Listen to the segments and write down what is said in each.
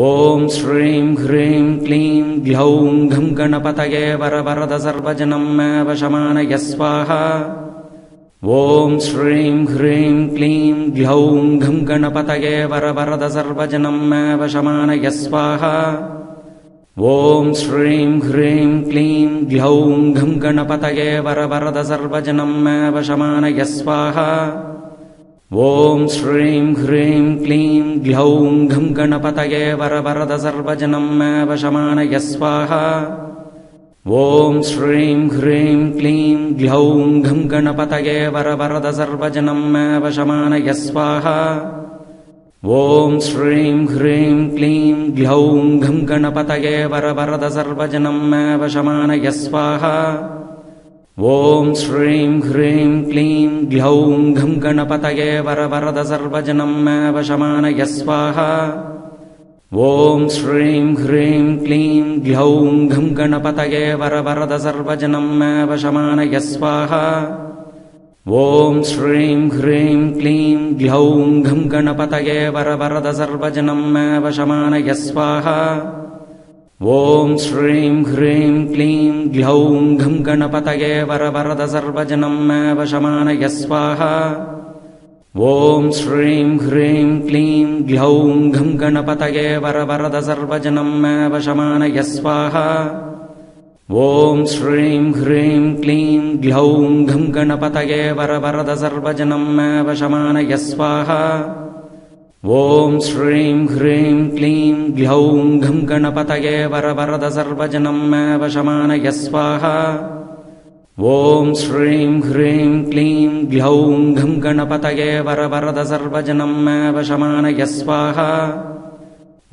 ಓಂ ಶ್ರೀಂ ಹ್ರೀಂ ಕ್ಲೀಂ ಗ್ಲೌಂ ಘಂ ಗಣಪತಯೇ ವರವರದ ಸರ್ವಜನಂ ವಶಮಾನಯ ಸ್ವಾಹಾ. ಓಂ ಶ್ರೀಂ ಹ್ರೀಂ ಕ್ಲೀಂ ಗ್ಲೌಂ ಘಂ ಗಣಪತಯೇ ವರವರದ ಸರ್ವಜನಂ ವಶಮಾನಯ ಸ್ವಾಹಾ. ಓಂ ಶ್ರೀಂ ಹ್ರೀಂ ಕ್ಲೀಂ ಗ್ಲೌಂ ಘಂ ಗಣಪತಯೇ ವರವರದ ಸರ್ವಜನಂ ವಶಮಾನಯ ಸ್ವಾಹಾ. ಓಂ ಶ್ರೀಂ ಹ್ರೀಂ ಕ್ಲೀಂ ಗ್ಲೌಂ ಘಂ ಗಣಪತಯೇ ವರವರದ ಸರ್ವಜನಂ ವಶಮಾನಯ ಸ್ವಾಹಾ. ಓಂ ಶ್ರೀಂ ಹ್ರೀಂ ಕ್ಲೀಂ ಗ್ಲೌಂ ಘಂ ಗಣಪತಯೇ ವರವರದ ಸರ್ವಜನಂ ವಶಮಾನಯ ಸ್ವಾಹಾ. ಓಂ ಶ್ರೀಂ ಹ್ರೀಂ ಕ್ಲೀಂ ಗ್ಲೌಂ ಘಂ ಗಣಪತಯೇ ವರವರದ ಸರ್ವಜನಂ ವಶಮಾನಯ ಸ್ವಾಹಾ. ಓಂ ಶ್ರೀಂ ಹ್ರೀಂ ಕ್ಲೀಂ ಗ್ಲೌಂ ಘಂ ಗಣಪತಯೇ ವರವರದ ಸರ್ವಜನಂ ವಶಮಾನಯ ಸ್ವಾಹಾ. ಓಂ ಶ್ರೀಂ ಹ್ರೀಂ ಕ್ಲೀಂ ಗ್ಲೌಂ ಘಂ ಗಣಪತಯೇ ವರವರದ ಸರ್ವಜನಂ ವಶಮಾನಯ ಸ್ವಾಹಾ. ಓಂ ಶ್ರೀಂ ಹ್ರೀಂ ಕ್ಲೀಂ ಗ್ಲೌಂ ಘಂ ಗಣಪತಯೇ ವರವರದ ಸರ್ವಜನಂ ವಶಮಾನಯ ಸ್ವಾಹಾ. ಓಂ ಶ್ರೀಂ ಹ್ರೀಂ ಕ್ಲೀಂ ಗ್ಲೌಂ ಘಂ ಗಣಪತಯೇ ವರವರದ ಸರ್ವಜನಂ ವಶಮಾನಯ ಸ್ವಾಹಾ. ಓಂ ಶ್ರೀಂ ಹ್ರೀಂ ಕ್ಲೀಂ ಗ್ಲೌಂ ಘಂ ಗಣಪತಯೇ ವರವರದ ಸರ್ವಜನಂ ವಶಮಾನಯ ಸ್ವಾಹಾ. ಓಂ ಶ್ರೀಂ ಹ್ರೀಂ ಕ್ಲೀಂ ಗ್ಲೌಂ ಘಂ ಗಣಪತಯೇ ವರವರದ ಸರ್ವಜನಂ ವಶಮಾನಯ ಸ್ವಾಹಾ. ಓಂ ಶ್ರೀಂ ಹ್ರೀಂ ಕ್ಲೀಂ ಗ್ಲೌಂ ಘಂ ಗಣಪತಯೇ ವರವರದ ಸರ್ವಜನಂ ವಶಮಾನಯ ಸ್ವಾಹಾ. ಓಂ ಶ್ರೀಂ ಹ್ರೀಂ ಕ್ಲೀಂ ಗ್ಲೌಂ ಘಂ ಗಣಪತಯೇ ವರವರದ ಸರ್ವಜನಂ ವಶಮಾನಯ ಸ್ವಾಹಾ.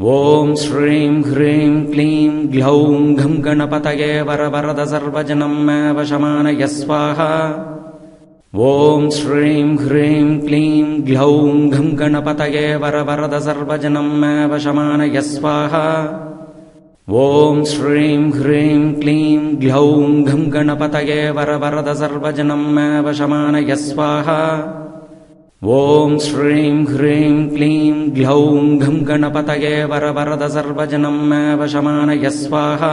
ಓಂ ಶ್ರೀಂ ಹ್ರೀಂ ಕ್ಲೀಂ ಗ್ಲೌಂ ಘಂ ಗಣಪತಯೇ ವರವರದ ಸರ್ವಜನಂ ವಶಮಾನಯ ಸ್ವಾಹಾ. ಓಂ ಶ್ರೀಂ ಹ್ರೀಂ ಕ್ಲೀಂ ಗ್ಲೌಂ ಘಂ ಗಣಪತಯೇ ವರವರದ ಸರ್ವಜನಂ ವಶಮಾನಯ ಸ್ವಾಹಾ. ಓಂ ಶ್ರೀಂ ಹ್ರೀಂ ಕ್ಲೀಂ ಗ್ಲೌಂ ಘಂ ಗಣಪತಯೇ ವರವರದ ಸರ್ವಜನಂ ವಶಮಾನಯ ಸ್ವಾಹಾ. ಓಂ ಶ್ರೀಂ ಹ್ರೀಂ ಕ್ಲೀಂ ಗ್ಲೌಂ ಘಂ ಗಣಪತಯೇ ವರವರದ ಸರ್ವಜನಂ ವಶಮಾನಯ ಸ್ವಾಹಾ.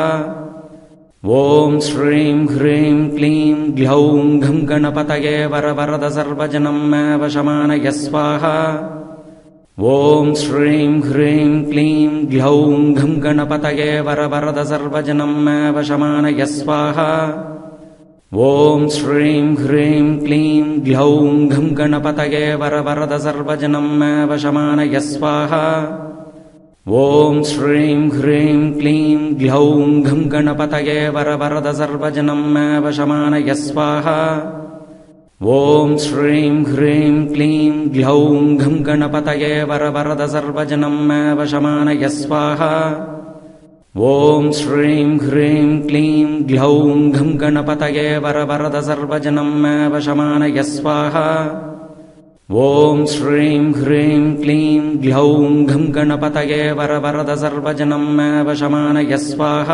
ಓಂ ಶ್ರೀಂ ಹ್ರೀಂ ಕ್ಲೀಂ ಗ್ಲೌಂ ಘಂ ಗಣಪತಯೇ ವರವರದ ಸರ್ವಜನಂ ವಶಮಾನಯ ಸ್ವಾಹಾ. ಓಂ ಶ್ರೀಂ ಹ್ರೀಂ ಕ್ಲೀಂ ಗ್ಲೌಂ ಘಂ ಗಣಪತಯೇ ವರವರದ ಸರ್ವಜನಂ ವಶಮಾನಯ ಸ್ವಾಹಾ. ಓಂ ಶ್ರೀಂ ಹ್ರೀಂ ಕ್ಲೀಂ ಗ್ಲೌಂ ಘಂ ಗಣಪತಯೇ ವರವರದ ಸರ್ವಜನಂ ವಶಮಾನಯ ಸ್ವಾಹಾ. ಓಂ ಶ್ರೀಂ ಹ್ರೀಂ ಕ್ಲೀಂ ಗ್ಲೌಂ ಘಂ ಗಣಪತಯೇ ವರವರದ ಸರ್ವಜನಂ ವಶಮಾನಯ ಸ್ವಾಹಾ. ಓಂ ಶ್ರೀಂ ಹ್ರೀಂ ಕ್ಲೀಂ ಗ್ಲೌಂ ಘಂ ಗಣಪತಯೇ ವರವರದ ಸರ್ವಜನಂ ವಶಮಾನಯ ಸ್ವಾಹಾ. ಓಂ ಶ್ರೀಂ ಹ್ರೀಂ ಕ್ಲೀಂ ಗ್ಲೌಂ ಘಂ ಗಣಪತಯೇ ವರವರದ ಸರ್ವಜನಂ ವಶಮಾನಯ ಸ್ವಾಹಾ. ಓಂ ಶ್ರೀಂ ಹ್ರೀಂ ಕ್ಲೀಂ ಗ್ಲೌಂ ಘಂ ಗಣಪತಯೇ ವರವರದ ಸರ್ವಜನಂ ವಶಮಾನಯ ಸ್ವಾಹಾ.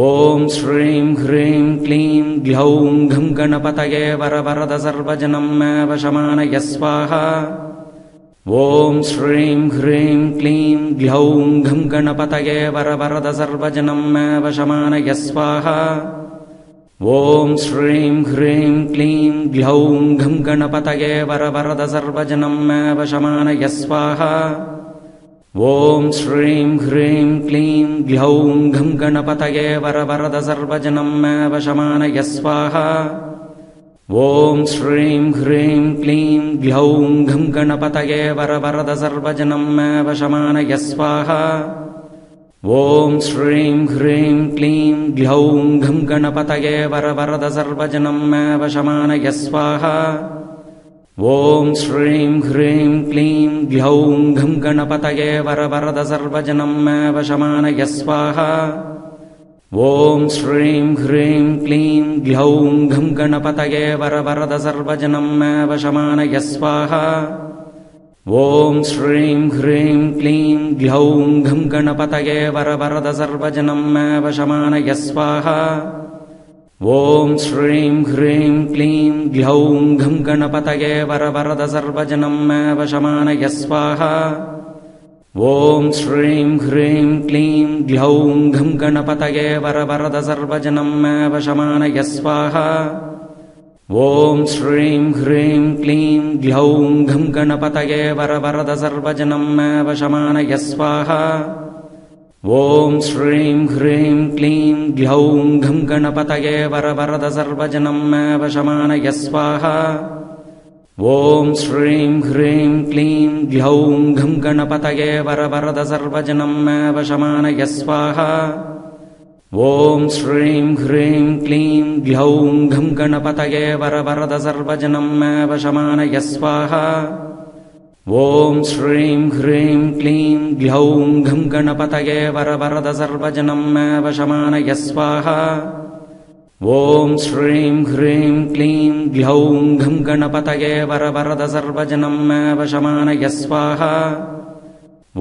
ಓಂ ಶ್ರೀಂ ಹ್ರೀಂ ಕ್ಲೀಂ ಗ್ಲೌಂ ಘಂ ಗಣಪತಯೇ ವರವರದ ಸರ್ವಜನಂ ವಶಮಾನಯ ಸ್ವಾಹಾ. ಓಂ ಶ್ರೀಂ ಹ್ರೀಂ ಕ್ಲೀಂ ಗ್ಲೌಂ ಘಂ ಗಣಪತಯೇ ವರವರದ ಸರ್ವಜನಂ ವಶಮಾನಯ ಸ್ವಾಹಾ. ಓಂ ಶ್ರೀಂ ಹ್ರೀಂ ಕ್ಲೀಂ ಗ್ಲೌಂ ಘಂ ಗಣಪತಯೇ ವರವರದ ಸರ್ವಜನಂ ವಶಮಾನಯ ಸ್ವಾಹಾ. ಓಂ ಶ್ರೀಂ ಹ್ರೀಂ ಕ್ಲೀಂ ಗ್ಲೌಂ ಘಂ ಗಣಪತಯೇ ವರವರದ ಸರ್ವಜನಂ ವಶಮಾನಯ ಸ್ವಾಹಾ. ಓಂ ಶ್ರೀಂ ಹ್ರೀಂ ಕ್ಲೀಂ ಗ್ಲೌಂ ಘಂ ಗಣಪತಯೇ ವರವರದ ಸರ್ವಜನಂ ವಶಮಾನಯ ಸ್ವಾಹಾ. ಓಂ ಶ್ರೀಂ ಹ್ರೀಂ ಕ್ಲೀಂ ಗ್ಲೌಂ ಘಂ ಗಣಪತಯೇ ವರವರದ ಸರ್ವಜನಂ ವಶಮಾನಯ ಸ್ವಾಹಾ. ಓಂ ಶ್ರೀಂ ಹ್ರೀಂ ಕ್ಲೀಂ ಗ್ಲೌಂ ಘಂ ಗಣಪತಯೇ ವರವರದ ಸರ್ವಜನಂ ವಶಮಾನಯ ಸ್ವಾಹಾ. ಓಂ ಶ್ರೀಂ ಹ್ರೀಂ ಕ್ಲೀಂ ಗ್ಲೌಂ ಘಂ ಗಣಪತಯೇ ವರವರದ ಸರ್ವಜನಂ ವಶಮಾನಯ ಸ್ವಾಹಾ. ಓಂ ಶ್ರೀಂ ಹ್ರೀಂ ಕ್ಲೀಂ ಗ್ಲೌಂ ಘಂ ಗಣಪತಯೇ ವರವರದ ಸರ್ವಜನಂ ವಶಮಾನಯ ಸ್ವಾಹಾ. ಓಂ ಶ್ರೀಂ ಹ್ರೀಂ ಕ್ಲೀಂ ಗ್ಲೌಂ ಘಂ ಗಣಪತಯೇ ವರವರದ ಸರ್ವಜನಂ ವಶಮಾನಯ ಸ್ವಾಹಾ. ॐ श्रीं ह्रीं क्लीं ग्लौं घं गणपतये वरवरद सर्वजनं मे वशमानय स्वाहा ॐ श्रीं ह्रीं क्लीं ग्लौं घं गणपतये वरवरद सर्वजनं मे वशमानय स्वाहा ॐ श्रीं ह्रीं क्लीं ग्लौं घं गणपतये वरवरद सर्वजनं मे वशमानय स्वाहा ॐ श्रीं ह्रीं क्लीं ग्लौं घं गणपतये वरवरद सर्वजनं मे वशमानय स्वाहा ॐ श्रीं ह्रीं क्लीं ग्लौं घं गणपतये वरवरद सर्वजनं मे वशमानय स्वाहा ॐ श्रीं ह्रीं क्लीं ग्लौं घं गणपतये वरवरद सर्वजनं मे वशमानय स्वाहा ॐ श्रीं ह्रीं क्लीं ग्लौं घं गणपतये वरवरद सर्वजनं मे वशमानय स्वाहा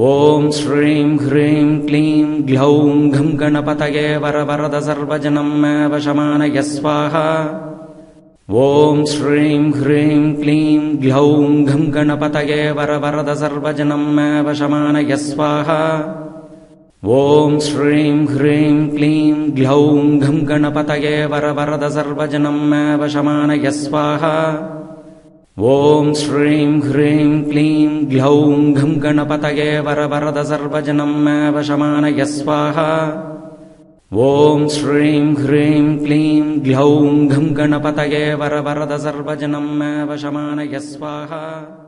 ॐ श्रीं ह्रीं क्लीं ग्लौं घं गणपतये वरवरद सर्वजनं मे वशमानय स्वाहा ॐ श्रीं ह्रीं क्लीं ग्लौं घं गणपतये वरवरद सर्वजनं मे वशमानय स्वाहा ॐ श्रीं ह्रीं क्लीं ग्लौं घं गणपतये वरवरद सर्वजनं मे वशमानय स्वाहा ॐ श्रीं ह्रीं क्लीं ग्लौं घं गणपतये वरवरद सर्वजनं मे वशमानय स्वाहा ॐ श्रीं ह्रीं क्लीं ग्लौं घं गणपतये वरवरद सर्वजनं मे वशमानय स्वाहा।